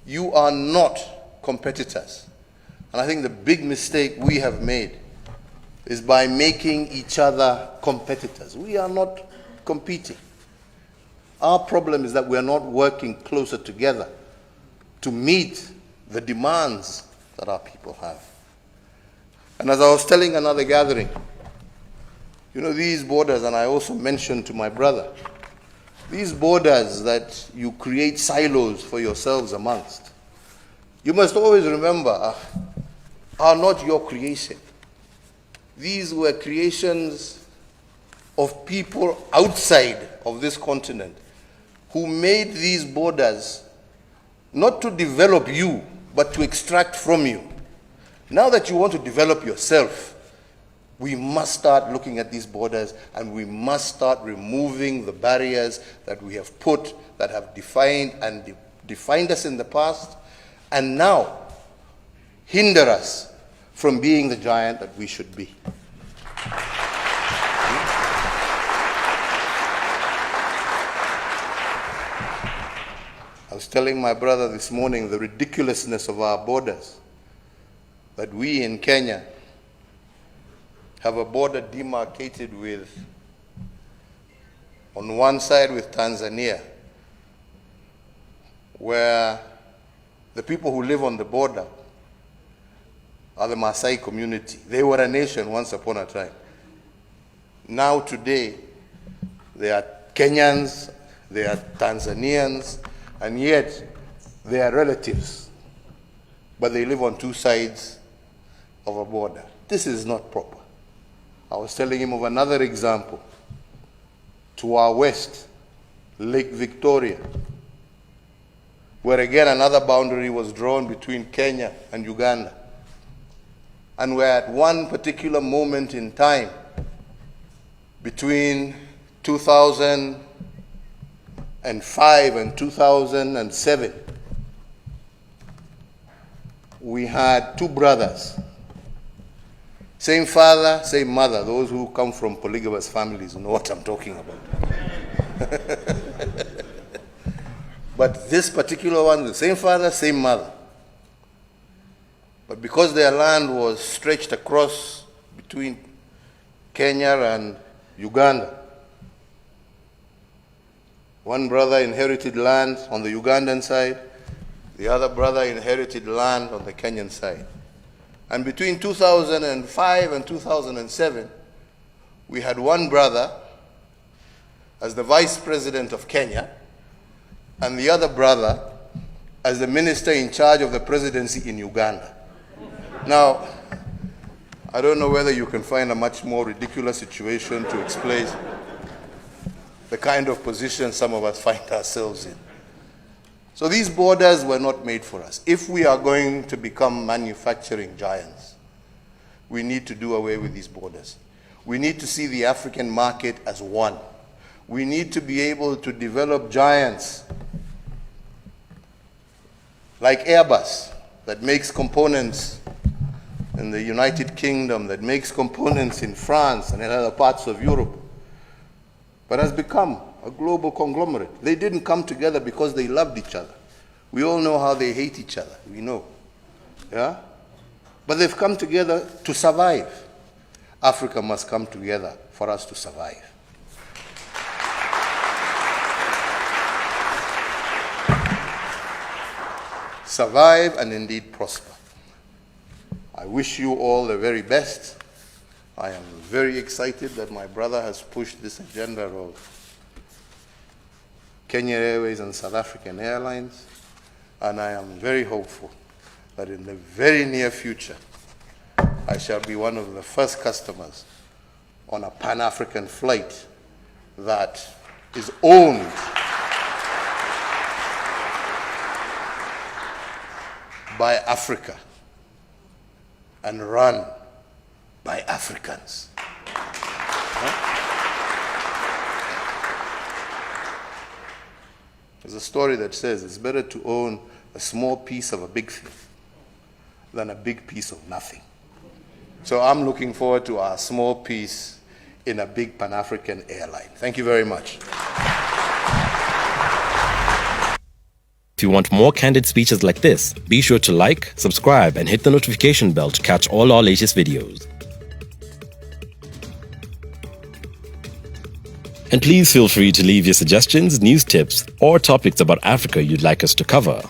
You are not competitors. And I think the big mistake we have made is by making each other competitors. We are not competing. Our problem is that we are not working closer together to meet the demands that our people have. And as I was telling another gathering, you know, these borders, and I also mentioned to my brother, these borders that you create silos for yourselves amongst, you must always remember, are not your creation. These were creations of people outside of this continent who made these borders not to develop you, but to extract from you. Now that you want to develop yourself, we must start looking at these borders, and we must start removing the barriers that we have put, that have defined us in the past, and now hinder us from being the giant that we should be. I was telling my brother this morning the ridiculousness of our borders, that we in Kenya have a border demarcated with, on one side with Tanzania, where the people who live on the border are the Maasai community. They were a nation once upon a time. Now today, they are Kenyans, they are Tanzanians, and yet they are relatives, but they live on two sides of a border. This is not proper. I was telling him of another example. To our west, Lake Victoria, where again another boundary was drawn between Kenya and Uganda. And where at one particular moment in time, between 2005 and 2007, we had two brothers, same father, same mother. Those who come from polygamous families know what I'm talking about. But this particular one, the same father, same mother. But because their land was stretched across between Kenya and Uganda, one brother inherited land on the Ugandan side, the other brother inherited land on the Kenyan side. And between 2005 and 2007, we had one brother as the vice president of Kenya, and the other brother as the minister in charge of the presidency in Uganda. Now, I don't know whether you can find a much more ridiculous situation to explain the kind of position some of us find ourselves in. So these borders were not made for us. If we are going to become manufacturing giants, we need to do away with these borders. We need to see the African market as one. We need to be able to develop giants like Airbus, that makes components in the United Kingdom, that makes components in France and in other parts of Europe, but has become a global conglomerate. They didn't come together because they loved each other. We all know how they hate each other. We know. Yeah? But they've come together to survive. Africa must come together for us to survive. Survive and indeed prosper. I wish you all the very best. I am very excited that my brother has pushed this agenda of Kenya Airways and South African Airlines, and I am very hopeful that in the very near future, I shall be one of the first customers on a Pan-African flight that is owned by Africa and run by Africans. There's a story that says it's better to own a small piece of a big thing than a big piece of nothing. So I'm looking forward to our small piece in a big Pan-African airline. Thank you very much. If you want more candid speeches like this, be sure to like, subscribe, and hit the notification bell to catch all our latest videos. And please feel free to leave your suggestions, news tips, or topics about Africa you'd like us to cover.